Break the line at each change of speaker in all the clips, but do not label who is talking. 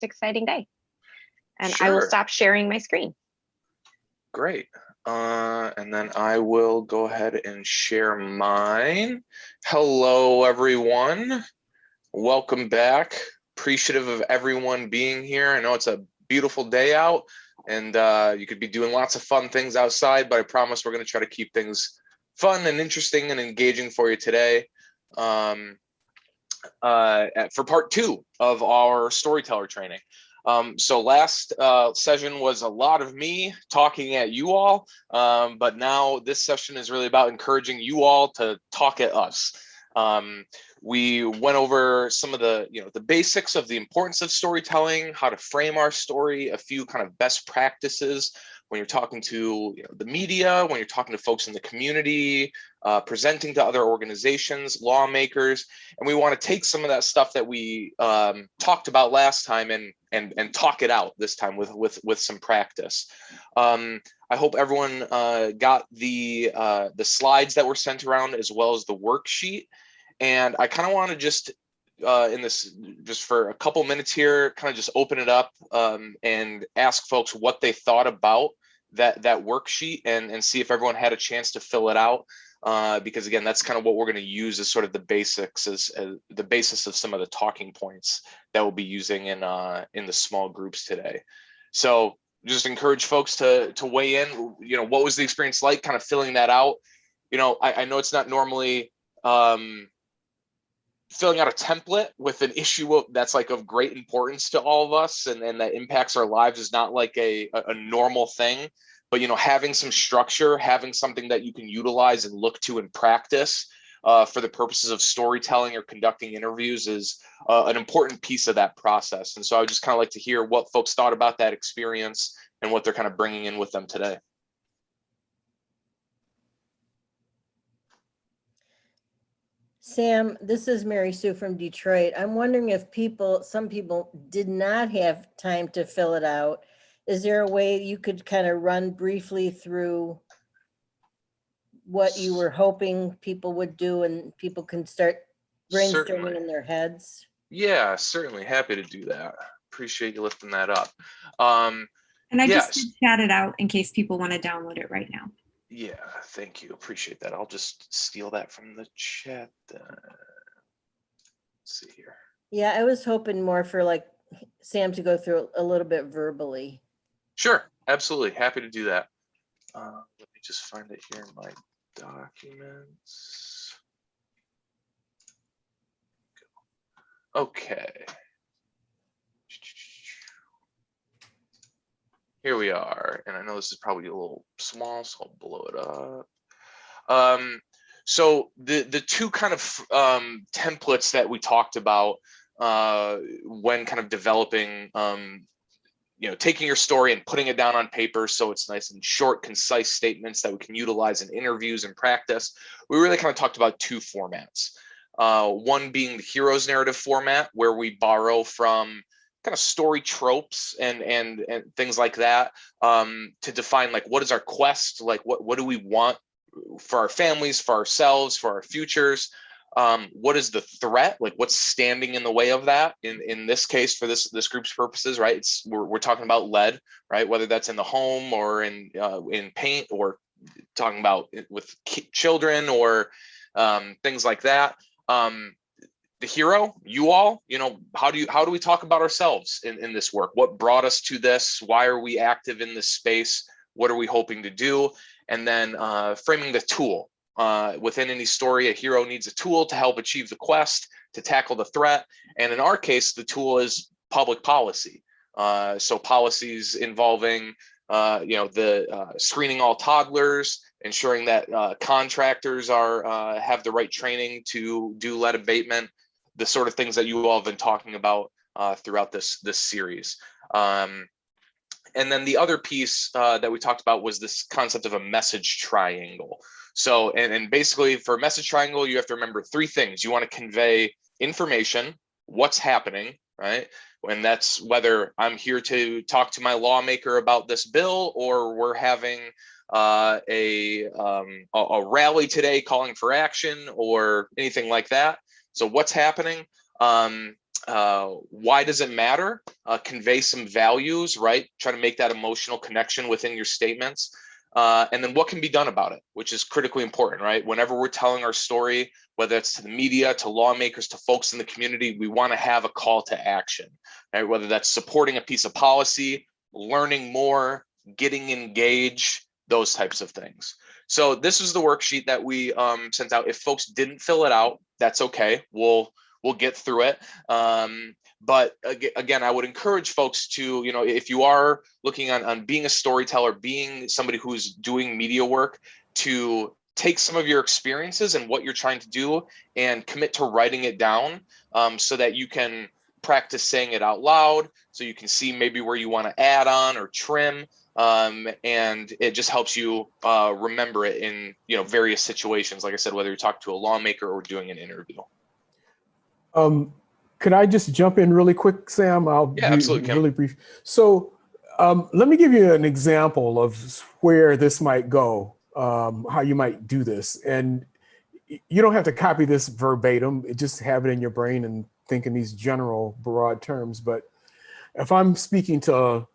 exciting day. And I will
Sure.
stop sharing my screen.
Great. And then I will go ahead and share mine. Hello, everyone. Welcome back. Appreciative of everyone being here. I know it's a beautiful day out, and you could be doing lots of fun things outside, but I promise we're going to try to keep things fun and interesting and engaging for you today. For part 2 of our storyteller training. So last session was a lot of me talking at you all, but now this session is really about encouraging you all to talk at us. We went over some of the basics of the importance of storytelling, how to frame our story, a few kind of best practices when you're talking to the media, when you're talking to folks in the community, presenting to other organizations, lawmakers, and we want to take some of that stuff that we talked about last time and talk it out this time with some practice. I hope everyone got the slides that were sent around as well as the worksheet. And I kind of want to just for a couple minutes here, kind of just open it up and ask folks what they thought about that worksheet and see if everyone had a chance to fill it out. Because again, that's kind of what we're going to use as sort of the basics, as the basis of some of the talking points that we'll be using in the small groups today. So just encourage folks to weigh in. What was the experience like, kind of filling that out? I know it's not normally filling out a template with an issue that's like of great importance to all of us and that impacts our lives is not like a normal thing. But having some structure, having something that you can utilize and look to in practice for the purposes of storytelling or conducting interviews is an important piece of that process. And so I would just kind of like to hear what folks thought about that experience and what they're kind of bringing in with them today.
Sam, this is Mary Sue from Detroit. I'm wondering if some people did not have time to fill it out. Is there a way you could kind of run briefly through what you were hoping people would do and people can start brainstorming in their heads?
Yeah, certainly. Happy to do that. Appreciate you lifting that up.
And I just chat it out in case people want to download it right now.
Yeah, thank you. Appreciate that. I'll just steal that from the chat. Let's see here.
Yeah, I was hoping more for like Sam to go through a little bit verbally.
Sure, absolutely. Happy to do that. Let me just find it here in my documents. Okay. Here we are, and I know this is probably a little small, so I'll blow it up. So the two kind of templates that we talked about when kind of developing, taking your story and putting it down on paper so it's nice and short, concise statements that we can utilize in interviews and practice. We really kind of talked about two formats. One being the hero's narrative format, where we borrow from kind of story tropes and things like that to define like what is our quest, like what do we want for our families, for ourselves, for our futures. What is the threat, like what's standing in the way of that in this case for this group's purposes, right? We're talking about lead, right? Whether that's in the home or in paint, or talking about with children or things like that. The hero, you all, how do we talk about ourselves in this work? What brought us to this? Why are we active in this space? What are we hoping to do? And then framing the tool. Within any story, a hero needs a tool to help achieve the quest, to tackle the threat. And in our case, the tool is public policy. So policies involving, the screening all toddlers, ensuring that contractors have the right training to do lead abatement, the sort of things that you all have been talking about throughout this series. And then the other piece that we talked about was this concept of a message triangle. So, and basically for a message triangle, you have to remember three things. You want to convey information, what's happening, right? And that's whether I'm here to talk to my lawmaker about this bill, or we're having a rally today calling for action, or anything like that. So what's happening? Why does it matter? Convey some values, right? Try to make that emotional connection within your statements. And then what can be done about it, which is critically important, right? Whenever we're telling our story, whether it's to the media, to lawmakers, to folks in the community, we want to have a call to action, right? Whether that's supporting a piece of policy, learning more, getting engaged, those types of things. So this is the worksheet that we sent out. If folks didn't fill it out, that's okay. We'll get through it. But again, I would encourage folks to, if you are looking on being a storyteller, being somebody who's doing media work, to take some of your experiences and what you're trying to do and commit to writing it down, so that you can practice saying it out loud, so you can see maybe where you want to add on or trim. And it just helps you remember it in various situations. Like I said, whether you're talking to a lawmaker or doing an interview.
Could I just jump in really quick, Sam? I'll be
absolutely,
really brief. So let me give you an example of where this might go, how you might do this. And you don't have to copy this verbatim, just have it in your brain and think in these general broad terms. But if I'm speaking to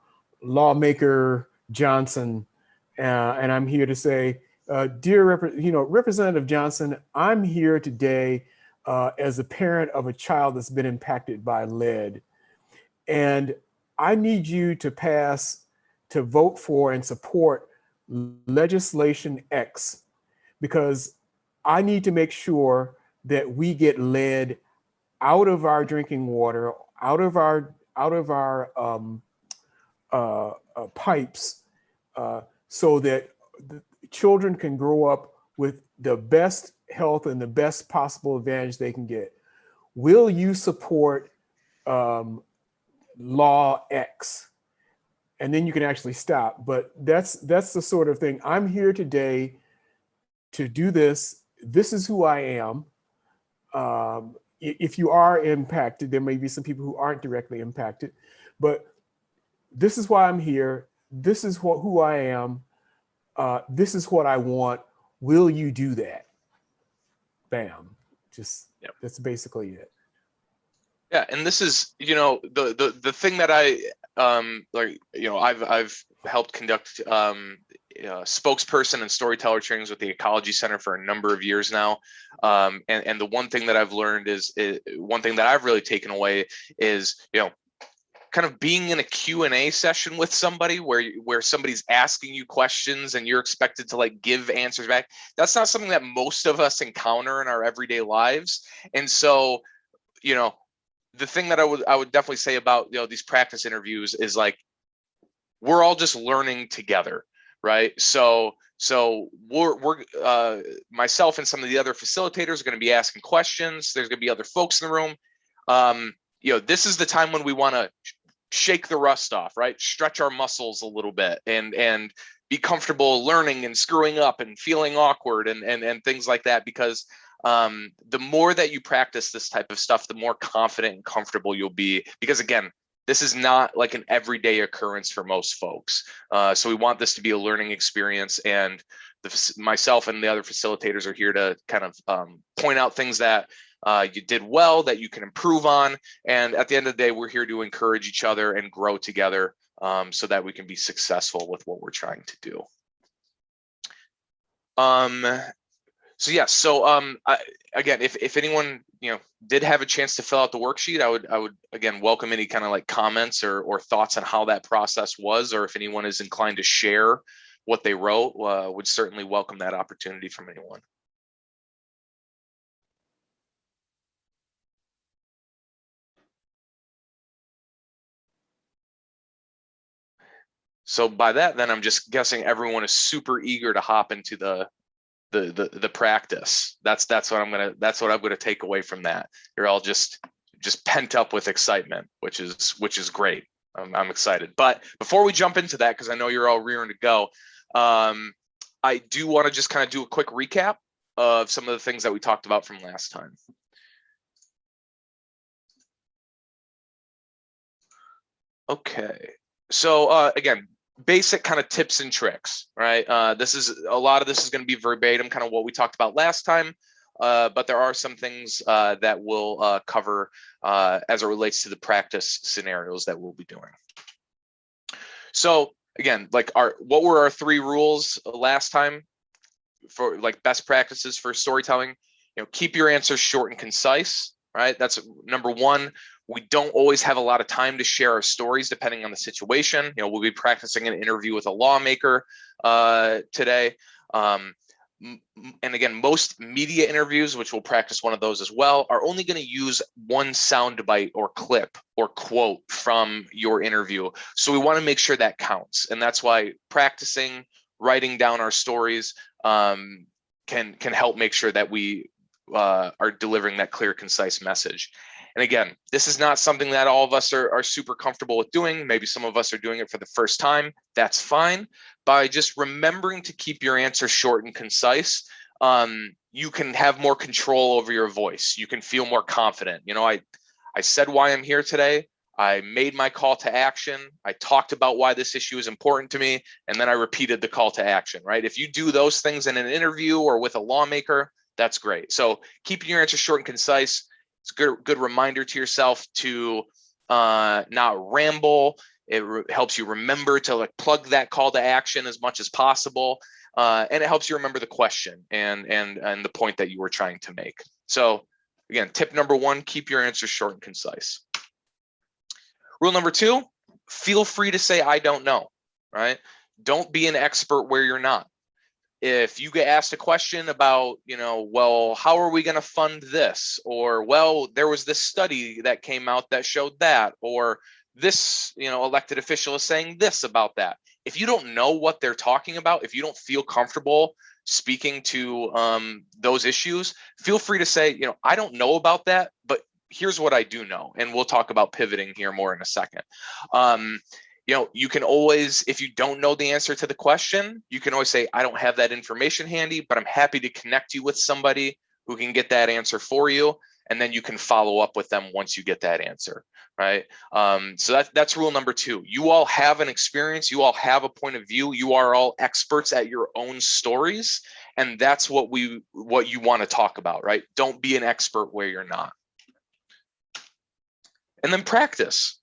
lawmaker Johnson, and I'm here to say, dear Representative Johnson, I'm here today as a parent of a child that's been impacted by lead. And I need you to vote for and support legislation X, because I need to make sure that we get lead out of our drinking water, out of our pipes, so that the children can grow up with the best health and the best possible advantage they can get. Will you support law X? And then you can actually stop. But that's the sort of thing. I'm here today to do this. This is who I am. If you are impacted, there may be some people who aren't directly impacted, but this is why I'm here. This is who I am. This is what I want. Will you do that? Bam. Just, yep. That's basically it.
Yeah, and this is, the thing that I've helped conduct spokesperson and storyteller trainings with the Ecology Center for a number of years now. And the one thing that I've learned is one thing that I've really taken away is, kind of being in a Q&A session with somebody where somebody's asking you questions and you're expected to give answers back. That's not something that most of us encounter in our everyday lives. And so, the thing that I would definitely say about, these practice interviews is we're all just learning together, right? So we're myself and some of the other facilitators are going to be asking questions. There's going to be other folks in the room. This is the time when we want to shake the rust off, right? Stretch our muscles a little bit and be comfortable learning and screwing up and feeling awkward and things like that, because the more that you practice this type of stuff, the more confident and comfortable you'll be, because again, this is not like an everyday occurrence for most folks. So we want this to be a learning experience, and myself and the other facilitators are here to kind of point out things that you did well, that you can improve on. And at the end of the day, we're here to encourage each other and grow together, so that we can be successful with what we're trying to do. Again, if anyone did have a chance to fill out the worksheet, I would again welcome any kind of comments or thoughts on how that process was, or if anyone is inclined to share what they wrote, would certainly welcome that opportunity from anyone. So by that, then I'm just guessing everyone is super eager to hop into the practice. That's what I'm gonna take away from that. You're all just pent up with excitement, which is great. I'm excited. But before we jump into that, because I know you're all rearing to go, I do want to just kind of do a quick recap of some of the things that we talked about from last time. Okay. So again, basic kind of tips and tricks, right? A lot of this is going to be verbatim, kind of what we talked about last time. but there are some things that we'll cover as it relates to the practice scenarios that we'll be doing. So again, like what were our 3 rules last time for like best practices for storytelling? Keep your answers short and concise, right? That's number 1. We don't always have a lot of time to share our stories depending on the situation. We'll be practicing an interview with a lawmaker today. And again, most media interviews, which we'll practice one of those as well, are only going to use one soundbite or clip or quote from your interview. So we want to make sure that counts. And that's why practicing, writing down our stories can help make sure that we are delivering that clear, concise message. And again, this is not something that all of us are super comfortable with doing. Maybe some of us are doing it for the first time. That's fine. By just remembering to keep your answer short and concise, you can have more control over your voice. You can feel more confident. I said why I'm here today. I made my call to action. I talked about why this issue is important to me, and then I repeated the call to action, right? If you do those things in an interview or with a lawmaker, that's great. So keeping your answer short and concise, it's a good reminder to yourself to not ramble. It helps you remember to like plug that call to action as much as possible. And it helps you remember the question and the point that you were trying to make. So again, tip number 1, keep your answers short and concise. Rule number 2, feel free to say, I don't know, right? Don't be an expert where you're not. If you get asked a question about, well, how are we going to fund this? Or, well, there was this study that came out that showed that, or this, elected official is saying this about that. If you don't know what they're talking about, if you don't feel comfortable speaking to those issues, feel free to say, I don't know about that, but here's what I do know. And we'll talk about pivoting here more in a second. You can always, if you don't know the answer to the question, you can always say, I don't have that information handy, but I'm happy to connect you with somebody who can get that answer for you. And then you can follow up with them once you get that answer, right? So that's rule number 2. You all have an experience. You all have a point of view. You are all experts at your own stories. And that's what you want to talk about, right? Don't be an expert where you're not. And then practice.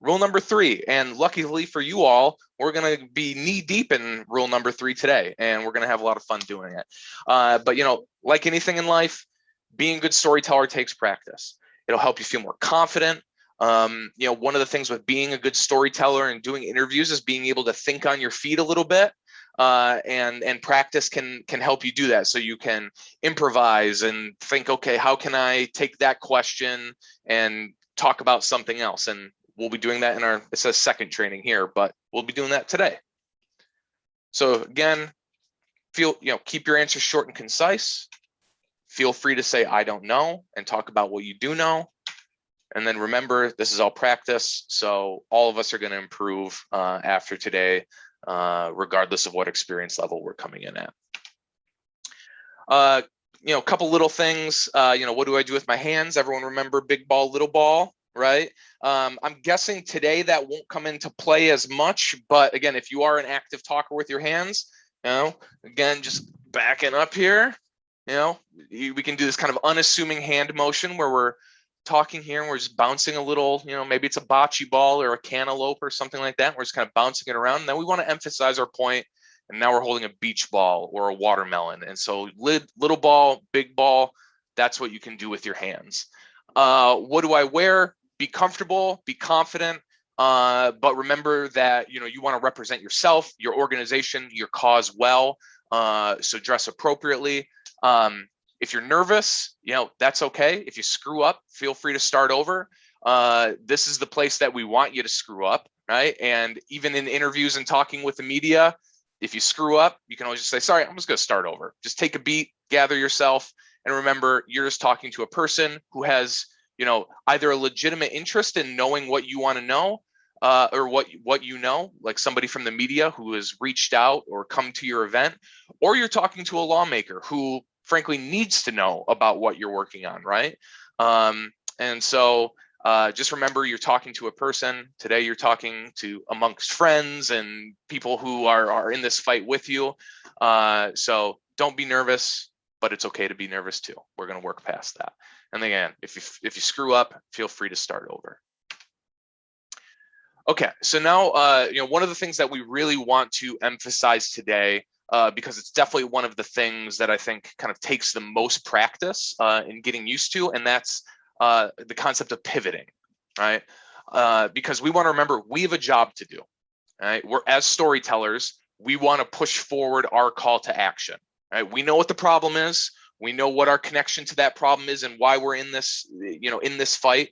Rule number 3, and luckily for you all, we're going to be knee deep in rule number 3 today, and we're going to have a lot of fun doing it. But like anything in life, being a good storyteller takes practice. It'll help you feel more confident. One of the things with being a good storyteller and doing interviews is being able to think on your feet a little bit, and practice can help you do that. So you can improvise and think, okay, how can I take that question and talk about something else? And we'll be doing that it says second training here, but we'll be doing that today. So again, keep your answers short and concise. Feel free to say, I don't know, and talk about what you do know. And then remember, this is all practice. So all of us are going to improve after today, regardless of what experience level we're coming in at. A couple little things, what do I do with my hands? Everyone remember big ball, little ball, right? I'm guessing today that won't come into play as much, but again, if you are an active talker with your hands, again, just backing up here, we can do this kind of unassuming hand motion where we're talking here and we're just bouncing a little, maybe it's a bocce ball or a cantaloupe or something like that. We're just kind of bouncing it around. And then we want to emphasize our point. And now we're holding a beach ball or a watermelon. And so little ball, big ball, that's what you can do with your hands. What do I wear? Be comfortable, be confident, but remember that, you want to represent yourself, your organization, your cause well. So dress appropriately. If you're nervous, that's okay. If you screw up, feel free to start over. This is the place that we want you to screw up, right? And even in interviews and talking with the media, if you screw up, you can always just say, sorry, I'm just going to start over. Just take a beat, gather yourself, and remember, you're just talking to a person who has, either a legitimate interest in knowing what you want to know, or what you know, like somebody from the media who has reached out or come to your event, or you're talking to a lawmaker who frankly needs to know about what you're working on, right? And so just remember, you're talking to a person. Today you're talking to amongst friends and people who are in this fight with you. So don't be nervous, but it's okay to be nervous too. We're going to work past that. And again, if you screw up, feel free to start over. Okay, so now, one of the things that we really want to emphasize today, because it's definitely one of the things that I think kind of takes the most practice in getting used to, and that's the concept of pivoting, right? Because we want to remember we have a job to do, right? We're, as storytellers, we want to push forward our call to action, right? We know what the problem is. We know what our connection to that problem is and why we're in this, in this fight.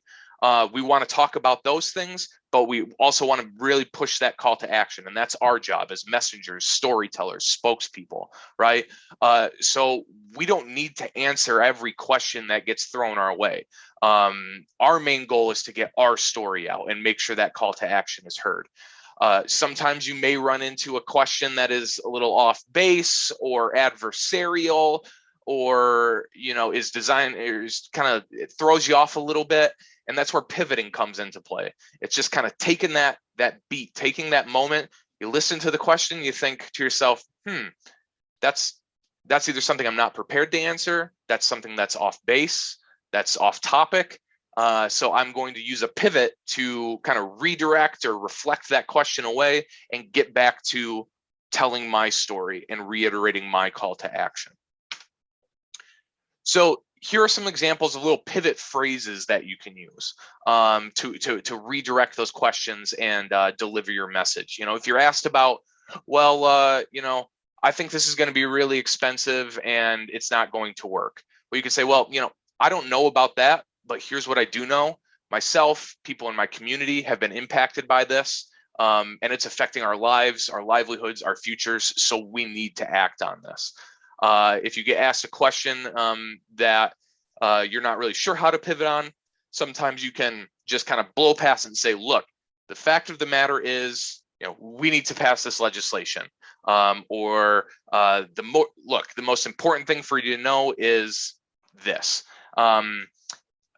We want to talk about those things, but we also want to really push that call to action. And that's our job as messengers, storytellers, spokespeople, right? So we don't need to answer every question that gets thrown our way. Our main goal is to get our story out and make sure that call to action is heard. Sometimes you may run into a question that is a little off base or adversarial, or is designed, or is it throws you off a little bit. And that's where pivoting comes into play. It's just kind of taking that beat, taking that moment. You listen to the question, you think to yourself, that's either something I'm not prepared to answer, that's something that's off base, that's off topic. So I'm going to use a pivot to kind of redirect or reflect that question away and get back to telling my story and reiterating my call to action. So here are some examples of little pivot phrases that you can use to redirect those questions and deliver your message. If you're asked about, well, I think this is going to be really expensive and it's not going to work. Well, you can say, well, I don't know about that, but here's what I do know. Myself, people in my community have been impacted by this, and it's affecting our lives, our livelihoods, our futures. So we need to act on this. If you get asked a question that you're not really sure how to pivot on, sometimes you can just kind of blow past it and say, look, the fact of the matter is, we need to pass this legislation. The most important thing for you to know is this.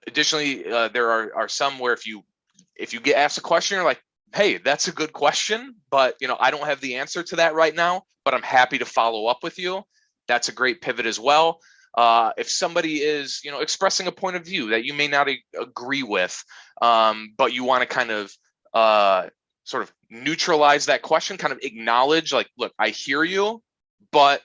Additionally, there are some where if you get asked a question, you're like, hey, that's a good question, but I don't have the answer to that right now, but I'm happy to follow up with you. That's a great pivot as well. If somebody is, expressing a point of view that you may not agree with, but you want to kind of sort of neutralize that question, kind of acknowledge, like, look, I hear you, but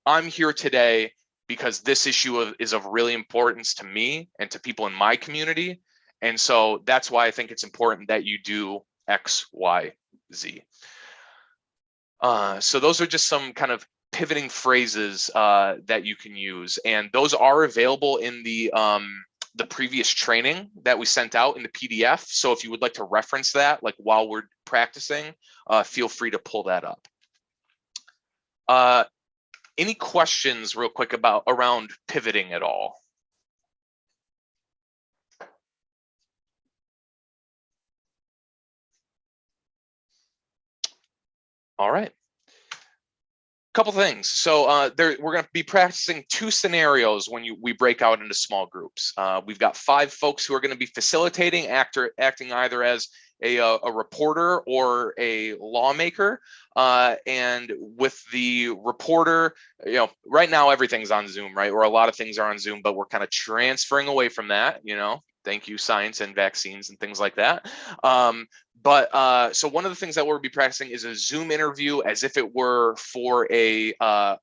I'm here today because this issue is of really importance to me and to people in my community, and so that's why I think it's important that you do X, Y, Z. So those are just some kind of pivoting phrases that you can use, and those are available in the previous training that we sent out in the PDF. So if you would like to reference that, like while we're practicing, feel free to pull that up. Any questions real quick around pivoting at all? All right. Couple things. So we're going to be practicing 2 scenarios when we break out into small groups. We've got 5 folks who are going to be facilitating, acting either as a reporter or a lawmaker. And with the reporter, right now everything's on Zoom, right? Or a lot of things are on Zoom, but we're kind of transferring away from that, thank you, science and vaccines and things like that. So one of the things that we'll be practicing is a Zoom interview as if it were for a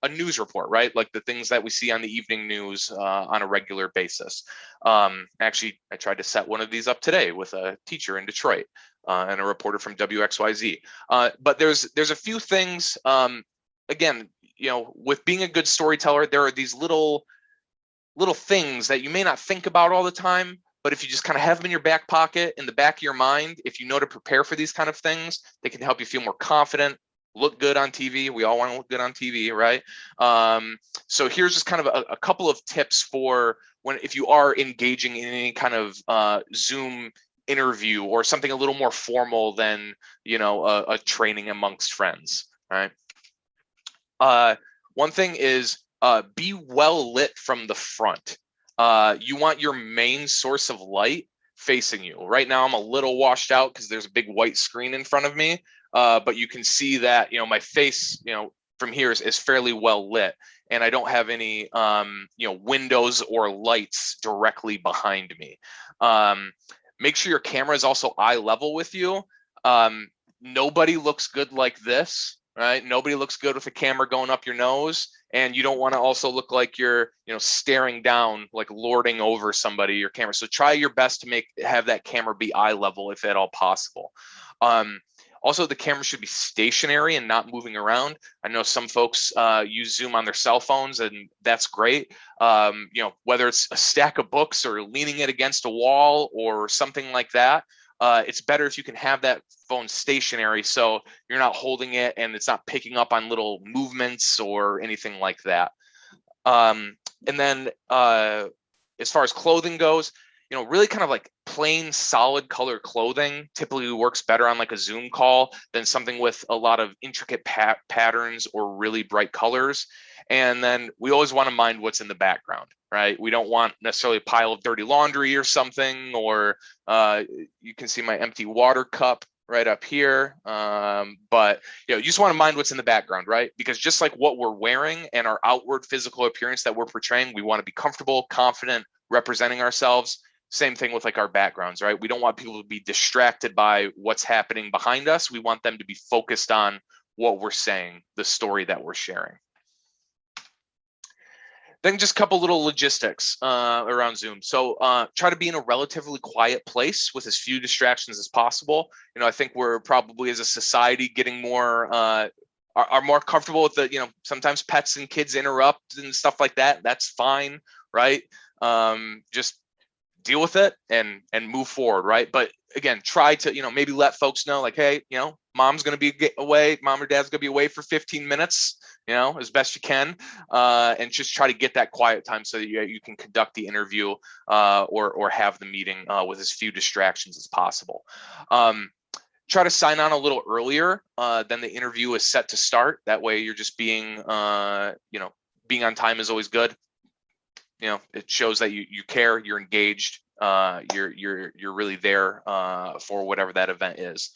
news report, right? Like the things that we see on the evening news on a regular basis. Actually, I tried to set one of these up today with a teacher in Detroit and a reporter from WXYZ. But there's a few things, again, with being a good storyteller, there are these little things that you may not think about all the time, but if you just kind of have them in your back pocket, in the back of your mind, if you know to prepare for these kind of things, they can help you feel more confident, look good on TV. We all want to look good on TV, right? So here's just kind of a couple of tips for if you are engaging in any kind of Zoom interview or something a little more formal than, a training amongst friends, right? One thing is be well lit from the front. You want your main source of light facing you. Right now, I'm a little washed out because there's a big white screen in front of me, but you can see that, my face, from here is fairly well lit, and I don't have any windows or lights directly behind me. Make sure your camera is also eye level with you. Nobody looks good like this, right? Nobody looks good with a camera going up your nose, and you don't want to also look like you're staring down, like lording over somebody, your camera. So try your best to have that camera be eye level if at all possible. Also, the camera should be stationary and not moving around. I know some folks use Zoom on their cell phones, and that's great. Whether it's a stack of books or leaning it against a wall or something like that, it's better if you can have that phone stationary so you're not holding it and it's not picking up on little movements or anything like that. And then as far as clothing goes, really kind of like plain solid color clothing typically works better on like a Zoom call than something with a lot of intricate patterns or really bright colors. And then we always want to mind what's in the background, right? We don't want necessarily a pile of dirty laundry or something, or you can see my empty water cup right up here. But you just want to mind what's in the background, right? Because just like what we're wearing and our outward physical appearance that we're portraying, we want to be comfortable, confident, representing ourselves. Same thing with like our backgrounds, right? We don't want people to be distracted by what's happening behind us. We want them to be focused on what we're saying, the story that we're sharing. Then just a couple little logistics around Zoom. So try to be in a relatively quiet place with as few distractions as possible. I think we're probably as a society getting more are more comfortable with the, sometimes pets and kids interrupt and stuff like that. That's fine, right? Just deal with it and move forward, right? But again, try to, maybe let folks know like, hey, mom's going to be away, mom or dad's going to be away for 15 minutes, as best you can, and just try to get that quiet time so that you can conduct the interview or have the meeting with as few distractions as possible. Try to sign on a little earlier than the interview is set to start. That way you're just being on time is always good. It shows that you care, you're engaged, you're really there for whatever that event is.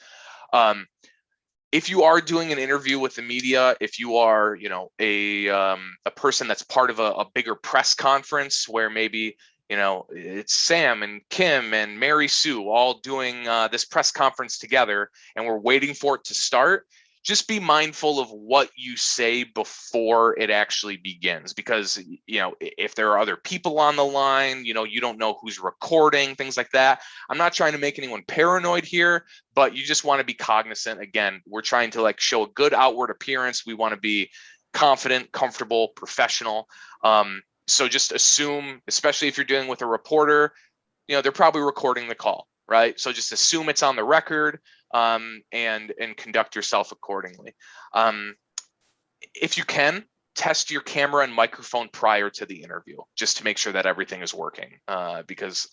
If you are doing an interview with the media, if you are, a person that's part of a bigger press conference where maybe, it's Sam and Kim and Mary Sue all doing this press conference together and we're waiting for it to start, just be mindful of what you say before it actually begins, because if there are other people on the line, you don't know who's recording, things like that. I'm not trying to make anyone paranoid here, but you just want to be cognizant. Again, we're trying to like show a good outward appearance. We want to be confident, comfortable, professional. So just assume, especially if you're dealing with a reporter, they're probably recording the call, right? So just assume it's on the record. And conduct yourself accordingly. If you can, test your camera and microphone prior to the interview, just to make sure that everything is working. Because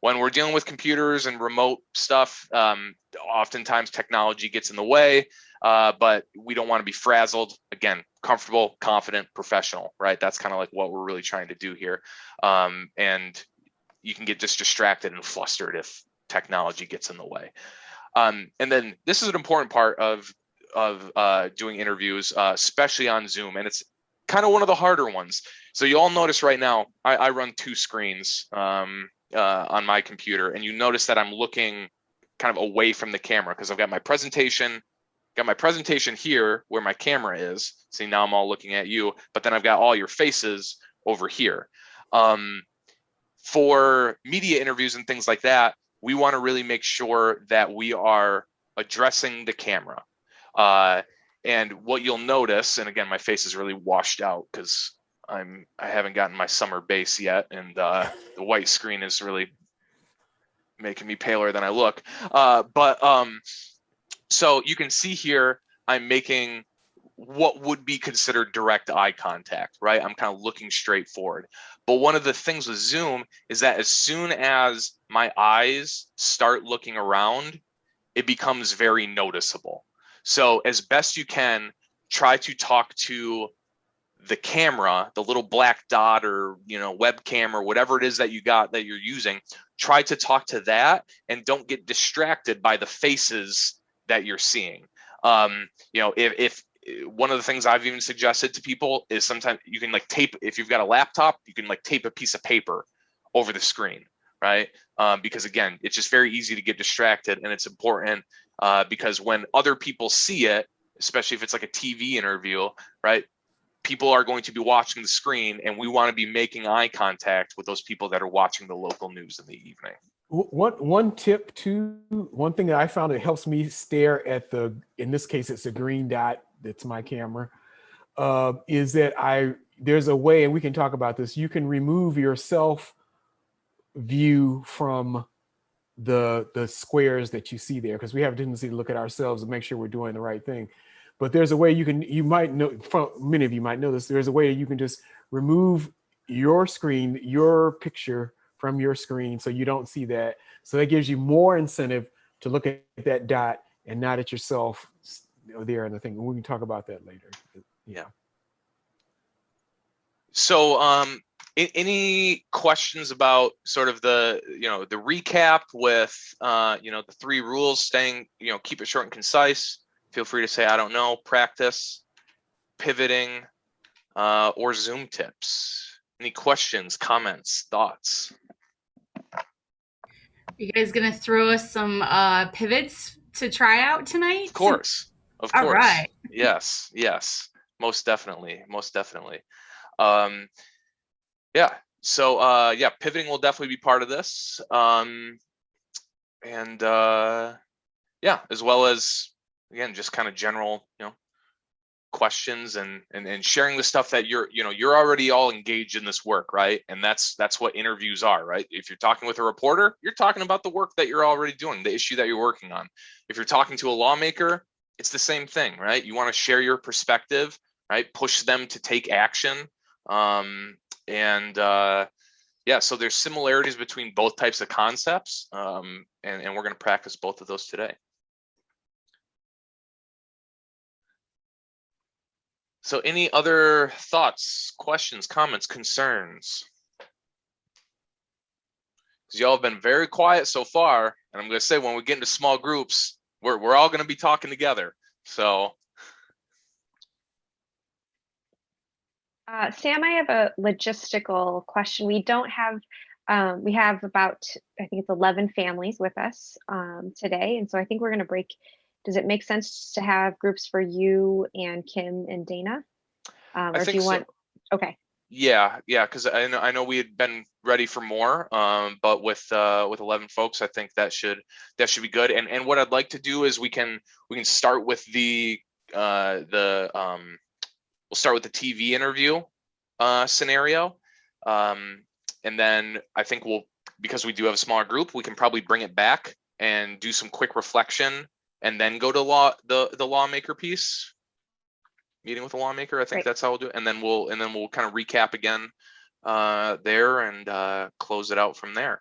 when we're dealing with computers and remote stuff, oftentimes technology gets in the way, but we don't want to be frazzled. Again, comfortable, confident, professional, right? That's kind of like what we're really trying to do here. And you can get just distracted and flustered if technology gets in the way. And then this is an important part of doing interviews, especially on Zoom, and it's kind of one of the harder ones. So you all notice right now, I run two screens on my computer, and you notice that I'm looking kind of away from the camera because I've got my presentation here where my camera is. See, now I'm all looking at you, but then I've got all your faces over here. For media interviews and things like that, we want to really make sure that we are addressing the camera. And what you'll notice, and again, my face is really washed out because I haven't gotten my summer base yet, and the white screen is really making me paler than I look. So you can see here, I'm making what would be considered direct eye contact, right? I'm kind of looking straight forward. But one of the things with Zoom is that as soon as my eyes start looking around, it becomes very noticeable. So as best you can, try to talk to the camera, the little black dot or webcam or whatever it is that you got that you're using. Try to talk to that and don't get distracted by the faces that you're seeing. one of the things I've even suggested to people is sometimes you can like tape, if you've got a laptop, you can like tape a piece of paper over the screen, right? Because again, it's just very easy to get distracted, and it's important because when other people see it, especially if it's like a TV interview, right? People are going to be watching the screen, and we want to be making eye contact with those people that are watching the local news in the evening.
One tip too, one thing that I found that helps me stare at in this case, it's a green dot, that's my camera, is that there's a way, and we can talk about this, you can remove yourself view from the squares that you see there, because we have a tendency to look at ourselves and make sure we're doing the right thing. But there's a way you might know, many of you might know this, there's a way you can just remove your screen, your picture from your screen, so you don't see that. So that gives you more incentive to look at that dot and not at yourself there in the thing. And we can talk about that later.
Yeah. So any questions about sort of the recap with the 3 rules, staying, keep it short and concise. Feel free to say, I don't know, practice, pivoting, or Zoom tips. Any questions, comments, thoughts?
You guys gonna throw us some pivots to try out tonight?
Of course.
All right.
Yes. Most definitely. Yeah. So pivoting will definitely be part of this. As well as, again, just kind of general, questions and sharing the stuff that you're already all engaged in this work, right? And that's what interviews are, right? If you're talking with a reporter, you're talking about the work that you're already doing, the issue that you're working on. If you're talking to a lawmaker, it's the same thing, right? You want to share your perspective, right? Push them to take action. So there's similarities between both types of concepts, and we're going to practice both of those today. So any other thoughts, questions, comments, concerns? Because y'all have been very quiet so far, and I'm going to say when we get into small groups, we're all going to be talking together. So,
Sam, I have a logistical question. We don't have, we have about, I think it's 11 families with us today, and so I think we're going to break. Does it make sense to have groups for you and Kim and Dana? Or
I
do
think
you want?
so.
Okay.
Yeah, because I know we had been ready for more, but with 11 folks, I think that should be good. And what I'd like to do is we can start with we'll start with the TV interview scenario, and then I think because we do have a smaller group, we can probably bring it back and do some quick reflection, and then go to the lawmaker piece. Meeting with a lawmaker, I think that's how we'll do it, and then we'll kind of recap again there and close it out from there.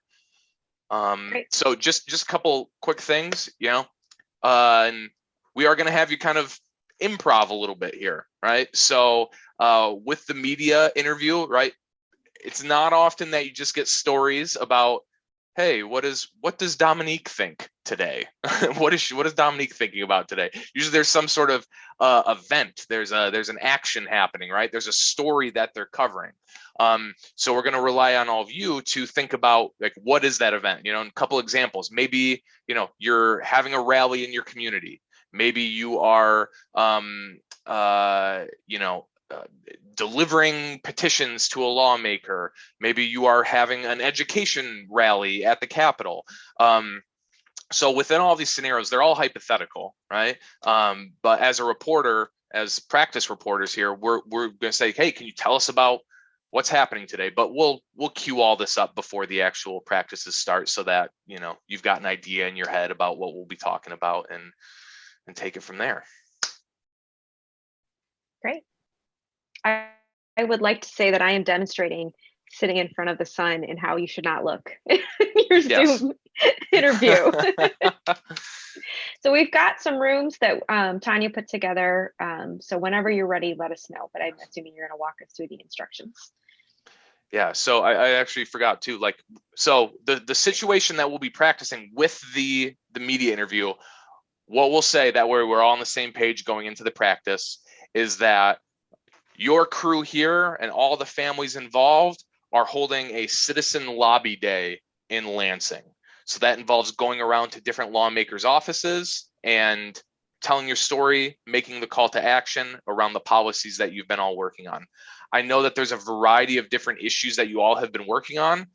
So just a couple quick things, and we are going to have you kind of improv a little bit here, right? So with the media interview, right, it's not often that you just get stories about, hey, what does Dominique think today? What is Dominique thinking about today? Usually there's some sort of event. There's an action happening, right? There's a story that they're covering. So we're going to rely on all of you to think about, like, what is that event? And a couple examples. Maybe you're having a rally in your community. Maybe you are delivering petitions to a lawmaker. Maybe you are having an education rally at the Capitol. So within all these scenarios, they're all hypothetical, right? But as a reporter, as practice reporters here, we're going to say, hey, can you tell us about what's happening today? But we'll queue all this up before the actual practices start, so that you've got an idea in your head about what we'll be talking about, and take it from there.
Great. I would like to say that I am demonstrating sitting in front of the sun and how you should not look in your Zoom interview. So we've got some rooms that Tanya put together. So whenever you're ready, let us know. But I'm assuming you're going to walk us through the instructions.
Yeah, so I actually forgot too. So the situation that we'll be practicing with the media interview, what we'll say, that way we're all on the same page going into the practice, is that your crew here and all the families involved are holding a citizen lobby day in Lansing. So that involves going around to different lawmakers' offices and telling your story, making the call to action around the policies that you've been all working on. I know that there's a variety of different issues that you all have been working on,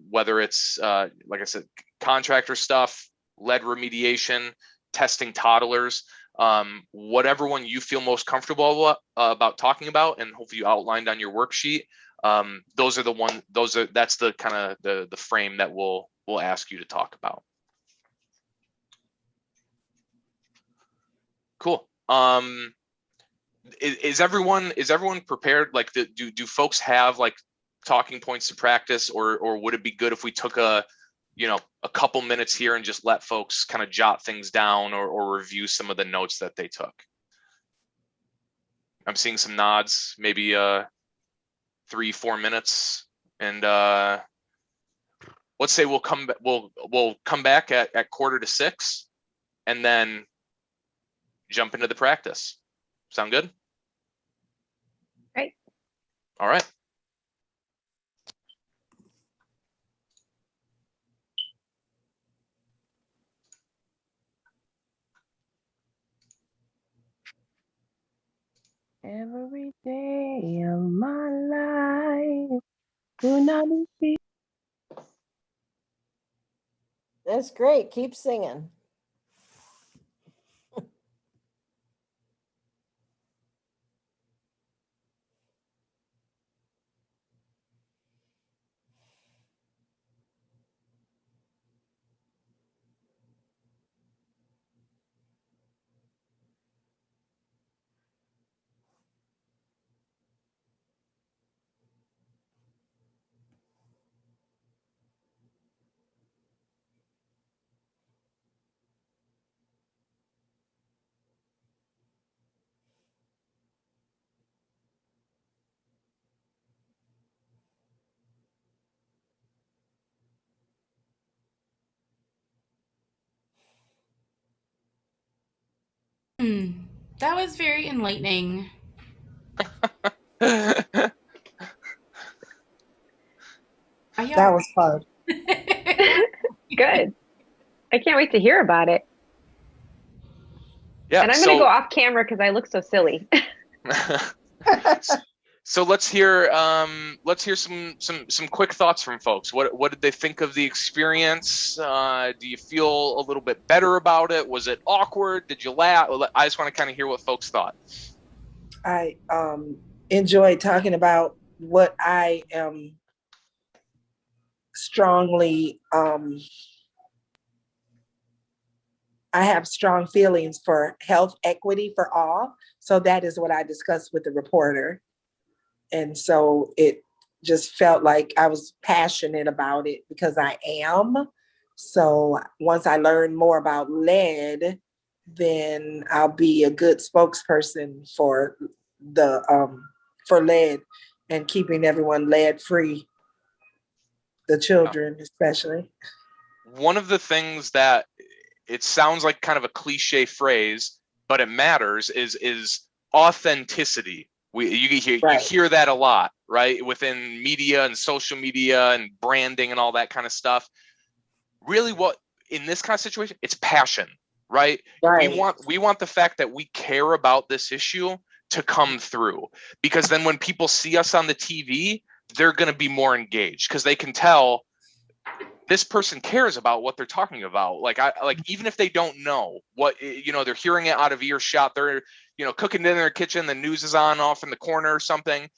whether it's, like I said, contractor stuff, lead remediation, testing toddlers, whatever one you feel most comfortable about talking about, and hopefully you outlined on your worksheet. That's the kind of the frame that we'll ask you to talk about. Cool. Is everyone prepared? Like, do folks have like talking points to practice, or would it be good if we took a couple minutes here and just let folks kind of jot things down or review some of the notes that they took? I'm seeing some nods, maybe 3-4 minutes, and let's say we'll come back at 5:45, and then jump into the practice. Sound good?
Great.
All right.
Every day of my life, do not be.
That's great. Keep singing.
That was very enlightening.
That was fun.
Good. I can't wait to hear about it.
Yeah.
And I'm going to go off camera because I look so silly.
So let's hear some quick thoughts from folks. What did they think of the experience? Do you feel a little bit better about it? Was it awkward? Did you laugh? I just want to kind of hear what folks thought.
I enjoyed talking about what I am strongly, I have strong feelings for health equity for all. So that is what I discussed with the reporter. And so it just felt like I was passionate about it because I am. So once I learn more about lead, then I'll be a good spokesperson for for lead and keeping everyone lead free, the children especially.
One of the things that it sounds like kind of a cliche phrase, but it matters is authenticity. You hear that a lot, right? Within media and social media and branding and all that kind of stuff. Really, what in this kind of situation, it's passion, right? We want the fact that we care about this issue to come through, because then when people see us on the TV, they're going to be more engaged because they can tell this person cares about what they're talking about. Like even if they don't know what, they're hearing it out of earshot, they're, cooking in their kitchen, the news is on off in the corner or something,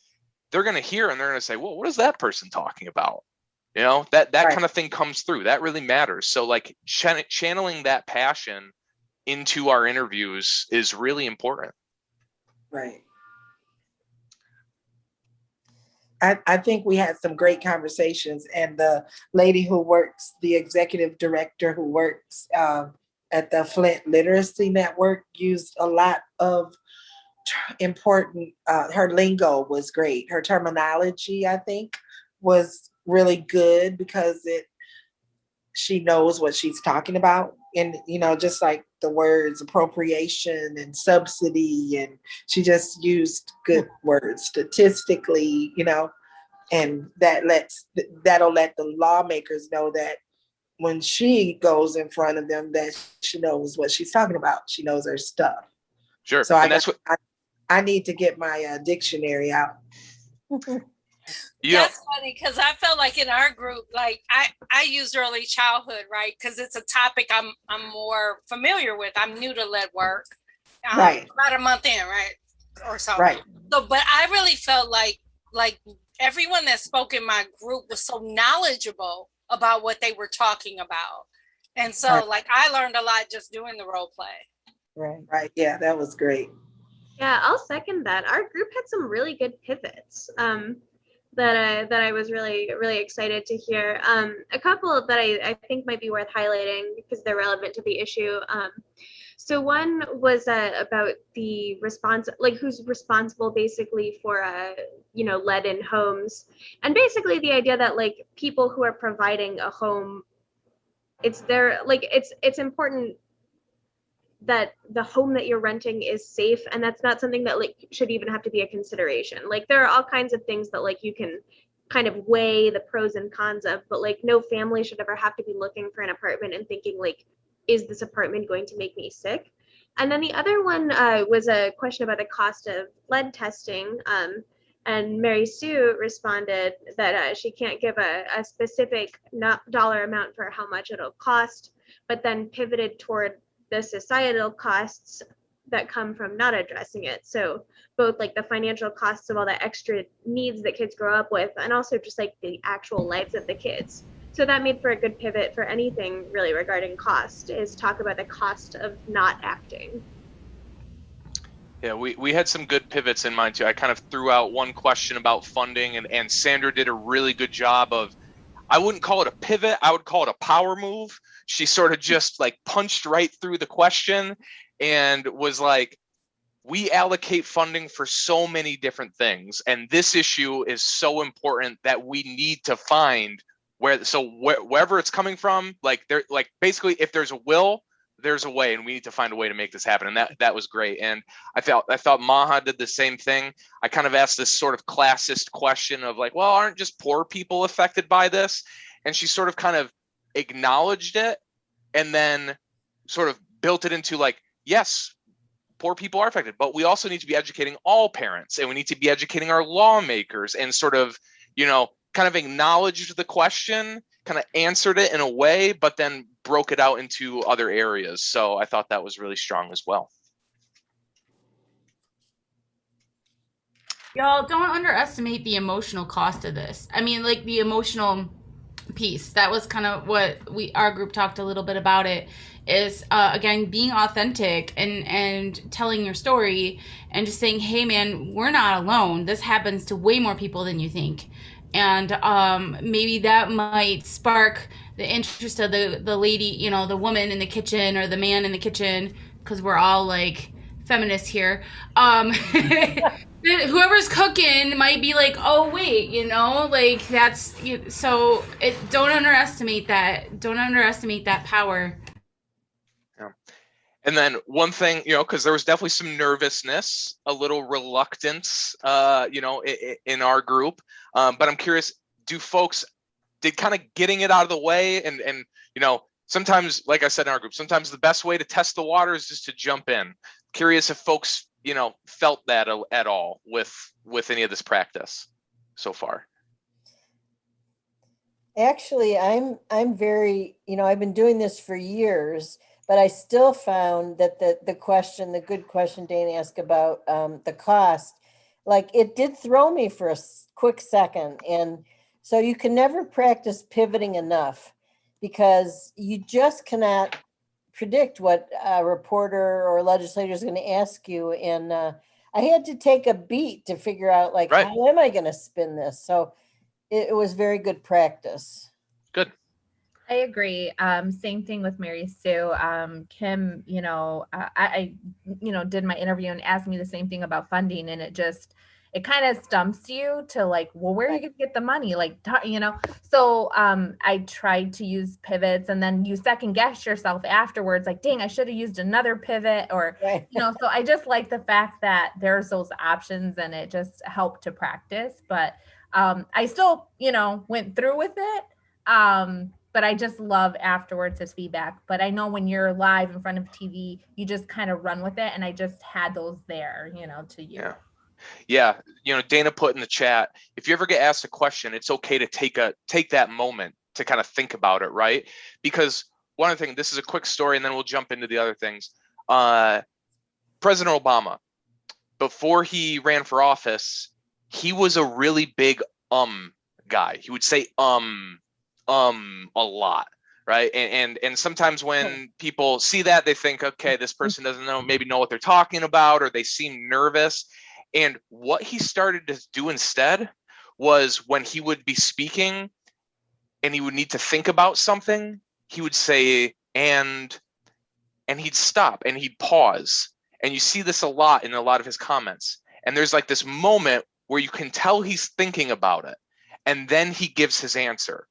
they're going to hear and they're going to say, well, what is that person talking about? That kind of thing comes through. That really matters. So like channeling that passion into our interviews is really important.
Right. I think we had some great conversations, and the lady the executive director who works at the Flint Literacy Network used a lot of important, her lingo was great. Her terminology, I think, was really good because she knows what she's talking about. and, just like the words appropriation and subsidy, and she just used good words statistically, and that'll let the lawmakers know that when she goes in front of them, that she knows what she's talking about. She knows her stuff.
Sure.
So I need to get my dictionary out.
That's funny, because I felt like in our group, like I used early childhood, right? Because it's a topic I'm more familiar with. I'm new to lead work,
right?
About a month in, right, or so.
Right.
So, but I really felt like everyone that spoke in my group was so knowledgeable about what they were talking about, and so
right.
like I learned a lot just doing the role play.
Right. Yeah, that was great.
Yeah, I'll second that. Our group had some really good pivots. That I was really excited to hear. A couple that I think might be worth highlighting because they're relevant to the issue. So one was about the response, like who's responsible basically for lead in homes, and basically the idea that like people who are providing a home, it's important that the home that you're renting is safe, and that's not something that like should even have to be a consideration. Like there are all kinds of things that like you can kind of weigh the pros and cons of, but like no family should ever have to be looking for an apartment and thinking like, is this apartment going to make me sick? And then the other one was a question about the cost of lead testing, and Mary Sue responded that she can't give a specific dollar amount for how much it'll cost, but then pivoted toward the societal costs that come from not addressing it. So both like the financial costs of all the extra needs that kids grow up with, and also just like the actual lives of the kids. So that made for a good pivot for anything really regarding cost, is talk about the cost of not acting.
Yeah, we had some good pivots in mind too. I kind of threw out one question about funding, and Sandra did a really good job of, I wouldn't call it a pivot, I would call it a power move. She sort of just like punched right through the question and was like, we allocate funding for so many different things, and this issue is so important that we need to find wherever it's coming from, like there, like basically if there's a will, there's a way, and we need to find a way to make this happen. And that was great. And I thought Maha did the same thing. I kind of asked this sort of classist question of like, well, aren't just poor people affected by this? And she sort of kind of acknowledged it and then sort of built it into like, yes, poor people are affected, but we also need to be educating all parents, and we need to be educating our lawmakers, and sort of, kind of acknowledged the question, kind of answered it in a way, but then broke it out into other areas. So I thought that was really strong as well.
Y'all don't underestimate the emotional cost of this. I mean, like the emotional piece. That was kind of what our group talked a little bit about. It is again being authentic and telling your story and just saying, hey man, we're not alone. This happens to way more people than you think. And maybe that might spark the interest of the lady, the woman in the kitchen or the man in the kitchen, because we're all like feminists here. Whoever's cooking might be like, oh wait, like that's, so don't underestimate that. Don't underestimate that power.
Yeah. And then one thing, because there was definitely some nervousness, a little reluctance, in our group. But I'm curious, did kind of getting it out of the way and sometimes, like I said in our group, sometimes the best way to test the water is just to jump in. Curious if folks, felt that at all with any of this practice so far.
Actually, I'm very, I've been doing this for years, but I still found that the good question Dana asked about the cost, like it did throw me for a quick second. And so you can never practice pivoting enough, because you just cannot predict what a reporter or legislator is going to ask you. And I had to take a beat to figure out like, right, how am I going to spin this? So it was very good practice.
Good.
I agree. Same thing with Mary Sue. Kim, I did my interview and asked me the same thing about funding, and it it kind of stumps you to like, well, where are you going to get the money? Like, so I tried to use pivots, and then you second guess yourself afterwards, like, dang, I should have used another pivot, or, so I just like the fact that there's those options, and it just helped to practice. But I still, went through with it. But I just love afterwards his feedback. But I know when you're live in front of TV, you just kind of run with it. And I just had those there, to you.
Yeah. Dana put in the chat, if you ever get asked a question, it's okay to take that moment to kind of think about it, right? Because one other thing, this is a quick story, and then we'll jump into the other things. President Obama, before he ran for office, he was a really big guy. He would say a lot, right? And sometimes when people see that, they think, okay, this person doesn't know what they're talking about, or they seem nervous. And what he started to do instead was, when he would be speaking and he would need to think about something, he would say, and he'd stop and he'd pause. And you see this a lot in a lot of his comments. And there's like this moment where you can tell he's thinking about it, and then he gives his answer.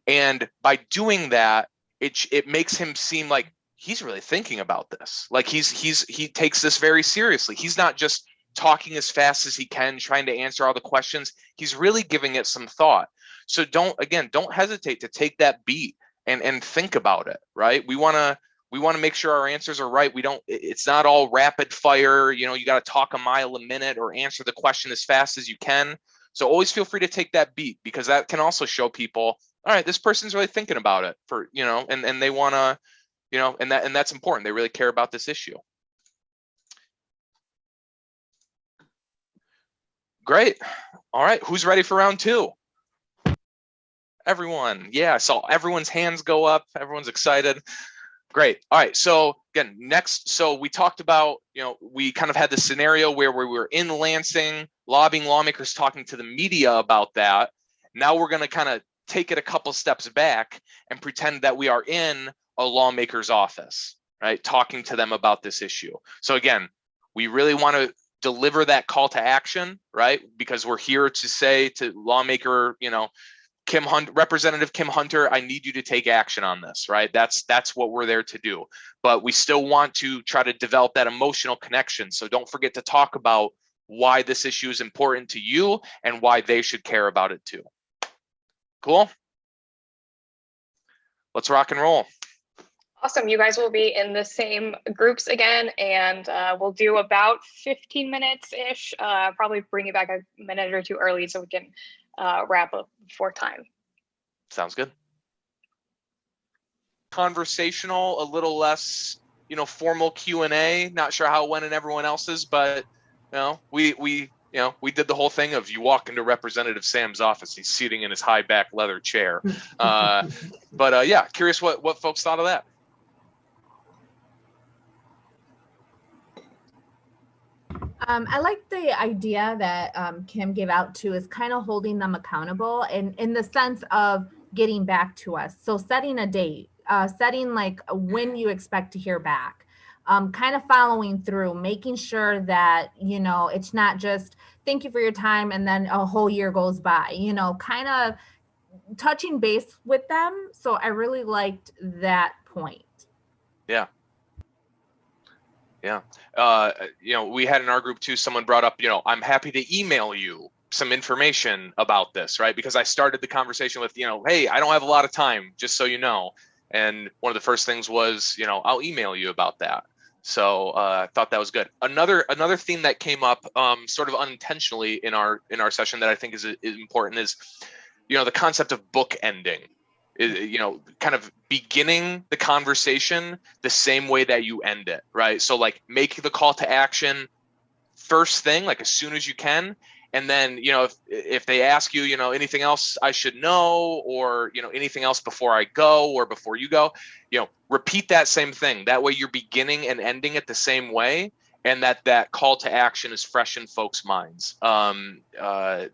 And by doing that, it makes him seem like he's really thinking about this. Like he takes this very seriously. He's not just talking as fast as he can, trying to answer all the questions. He's really giving it some thought. So don't hesitate to take that beat and think about it, right? We want to make sure our answers are right. It's not all rapid fire. You got to talk a mile a minute or answer the question as fast as you can. So always feel free to take that beat, because that can also show people, all right, this person's really thinking about it and they want to, and that's important. They really care about this issue. Great. All right. Who's ready for round two? Everyone. Yeah, I saw everyone's hands go up. Everyone's excited. Great. All right. So again, next, so we talked about, we kind of had the scenario where we were in Lansing, lobbying lawmakers, talking to the media about that. Now we're going to kind of take it a couple steps back and pretend that we are in a lawmaker's office, right? Talking to them about this issue. So again, we really want to deliver that call to action, right? Because we're here to say to lawmaker, Representative Kim Hunter, I need you to take action on this, right? That's what we're there to do. But we still want to try to develop that emotional connection. So don't forget to talk about why this issue is important to you and why they should care about it too. Cool? Let's rock and roll.
Awesome. You guys will be in the same groups again, and we'll do about 15 minutes-ish, probably bring you back a minute or two early so we can wrap up before time.
Sounds good. Conversational, a little less, formal Q&A. Not sure how it went in everyone else's, but we did the whole thing of you walk into Representative Sam's office, he's sitting in his high back leather chair. But yeah, curious what folks thought of that.
I like the idea that Kim gave out too, is kind of holding them accountable and in the sense of getting back to us. So setting a date, setting like when you expect to hear back, kind of following through, making sure that, it's not just thank you for your time and then a whole year goes by, kind of touching base with them. So I really liked that point.
Yeah. Yeah. We had in our group too, someone brought up, I'm happy to email you some information about this, right? Because I started the conversation with, hey, I don't have a lot of time, just so you know. And one of the first things was, I'll email you about that. So I thought that was good. Another theme that came up sort of unintentionally in our session that I think is important is, the concept of book ending. Kind of beginning the conversation the same way that you end it, right? So like make the call to action first thing, like as soon as you can. And then, if they ask you, anything else I should know, or, anything else before I go or before you go, repeat that same thing. That way you're beginning and ending it the same way. And that call to action is fresh in folks' minds. That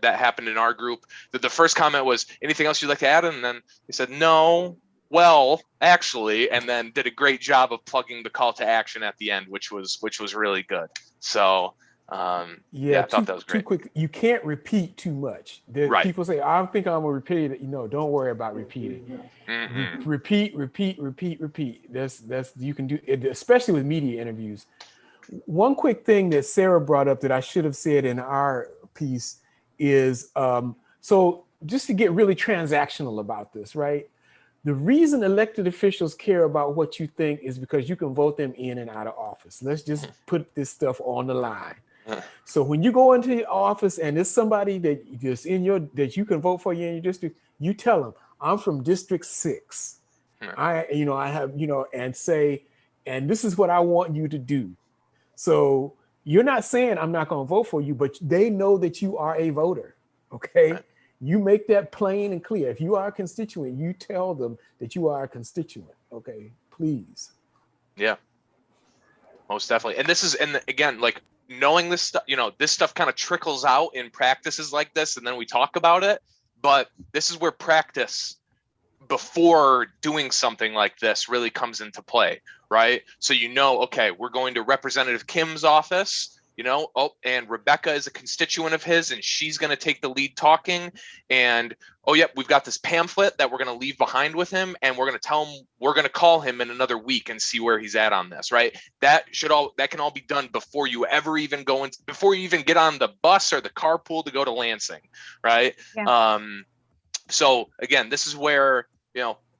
happened in our group. The first comment was, anything else you'd like to add? And then they said, no, well, actually, and then did a great job of plugging the call to action at the end, which was really good. So Yeah, I thought that was great.
Too quick. You can't repeat too much.
Right.
People say, I think I'm gonna repeat it. Don't worry about repeating. Repeat. That's you can do it, especially with media interviews. One quick thing that Sarah brought up that I should have said in our piece is so just to get really transactional about this, right? The reason elected officials care about what you think is because you can vote them in and out of office. Let's just put this stuff on the line. So when you go into the office and there's somebody that you can vote for you in your district, you tell them, I'm from District 6. I have, and say, and this is what I want you to do. So you're not saying I'm not going to vote for you, but they know that you are a voter. Okay. Right. You make that plain and clear. If you are a constituent, you tell them that you are a constituent. Okay, please.
Yeah, most definitely. And again, like knowing this stuff, this stuff kind of trickles out in practices like this, and then we talk about it. But this is where practice before doing something like this really comes into play, right? So okay, we're going to Representative Kim's office. And Rebecca is a constituent of his, and she's going to take the lead talking. And we've got this pamphlet that we're going to leave behind with him, and we're going to tell him we're going to call him in another week and see where he's at on this, right? That can all be done before you ever even before you even get on the bus or the carpool to go to Lansing, right? Yeah. So again, this is where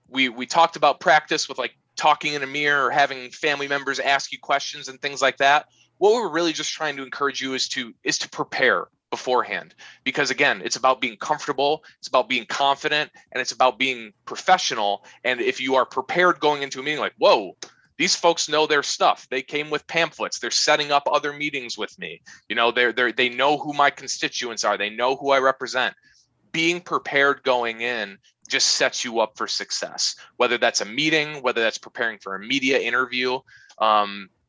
we talked about practice with like talking in a mirror or having family members ask you questions and things like that. What we're really just trying to encourage you is to prepare beforehand, because again, it's about being comfortable, it's about being confident, and it's about being professional. And if you are prepared going into a meeting, like, whoa, these folks know their stuff. They came with pamphlets. They're setting up other meetings with me. They know who my constituents are. They know who I represent. Being prepared going in just sets you up for success, whether that's a meeting, whether that's preparing for a media interview.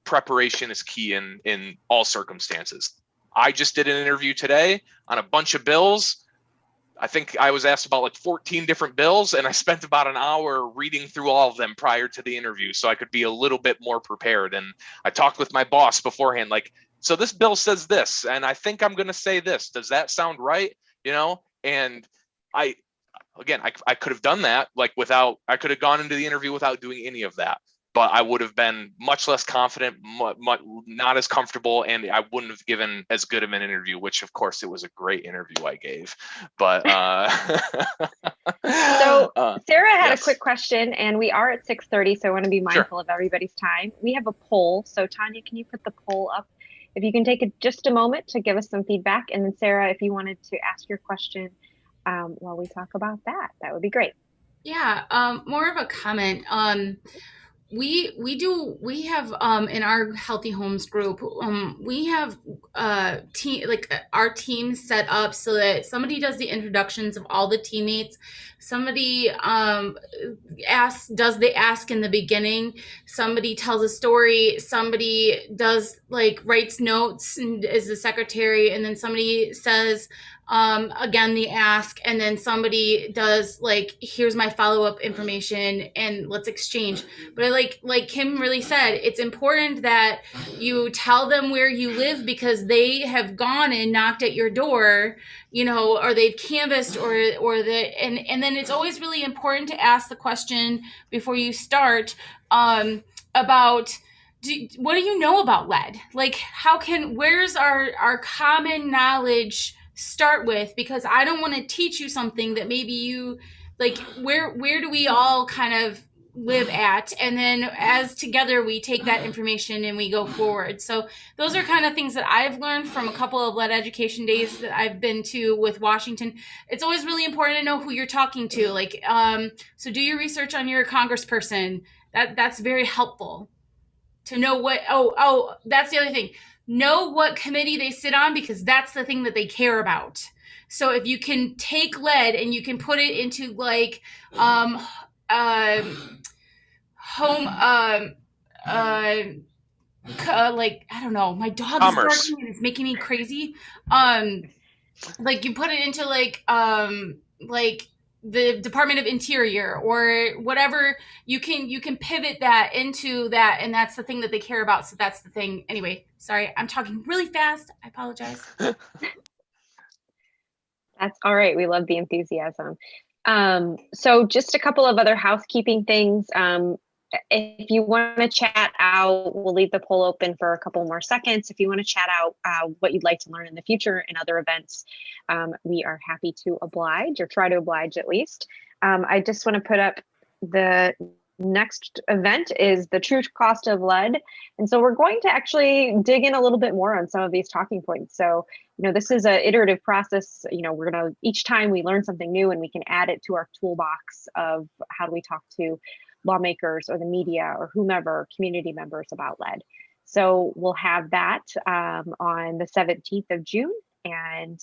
Preparation is key in all circumstances. I just did an interview today on a bunch of bills. I think I was asked about like 14 different bills, and I spent about an hour reading through all of them prior to the interview so I could be a little bit more prepared. And I talked with my boss beforehand, like, so this bill says this, and I think I'm going to say this. Does that sound right? And I could have done that I could have gone into the interview without doing any of that. But I would have been much less confident, not as comfortable, and I wouldn't have given as good of an interview, which of course it was a great interview I gave. But
so Sarah had a quick question, and we are at 6:30, so I want to be mindful of everybody's time. We have a poll. So Tanya, can you put the poll up? If you can take just a moment to give us some feedback, and then Sarah, if you wanted to ask your question while we talk about that would be great.
Yeah, more of a comment. We have in our Healthy Homes group, we have our team set up so that somebody does the introductions of all the teammates. Somebody does the ask in the beginning. Somebody tells a story. Somebody does writes notes and is the secretary, and then somebody says again the ask, and then somebody does here's my follow-up information and let's exchange. But like Kim really said, it's important that you tell them where you live, because they have gone and knocked at your door, or they've canvassed and then it's always really important to ask the question before you start about what do you know about lead? Where's our common knowledge start with? Because I don't want to teach you something that maybe you where do we all kind of live at, and then as together we take that information and we go forward. So those are kind of things that I've learned from a couple of lead education days that I've been to with Washington. It's always really important to know who you're talking to. So do your research on your congressperson. That's very helpful to know what that's the other thing. Know what committee they sit on, because that's the thing that they care about. So if you can take lead and you can put it into home I don't know, my dog is barking and it's making me crazy. You put it into the Department of Interior or whatever, you can pivot that into that, and that's the thing that they care about. So that's the thing. Anyway, sorry, I'm talking really fast. I apologize.
That's all right. We love the enthusiasm. So just a couple of other housekeeping things. If you want to chat out, we'll leave the poll open for a couple more seconds. If you want to chat out what you'd like to learn in the future and other events, we are happy to oblige, or try to oblige at least. I just want to put up the next event is the true cost of lead. And so we're going to actually dig in a little bit more on some of these talking points. So, this is an iterative process. We're going to, each time we learn something new, and we can add it to our toolbox of how do we talk to lawmakers or the media or whomever, community members, about lead. So we'll have that on the 17th of June. And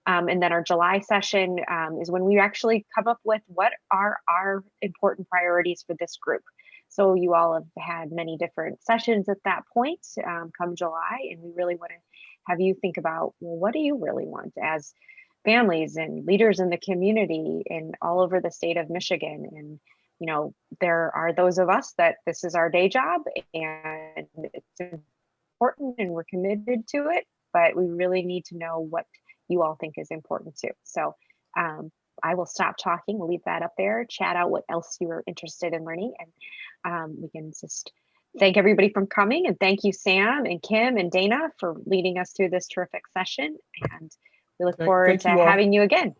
then our July session is when we actually come up with what are our important priorities for this group. So you all have had many different sessions at that point come July, and we really want to have you think about, well, what do you really want as families and leaders in the community and all over the state of Michigan? And there are those of us that this is our day job and it's important and we're committed to it, but we really need to know what you all think is important too. So I will stop talking. We'll leave that up there, chat out what else you are interested in learning, and we can just thank everybody for coming, and thank you, Sam and Kim and Dana, for leading us through this terrific session. And we look forward to having you again.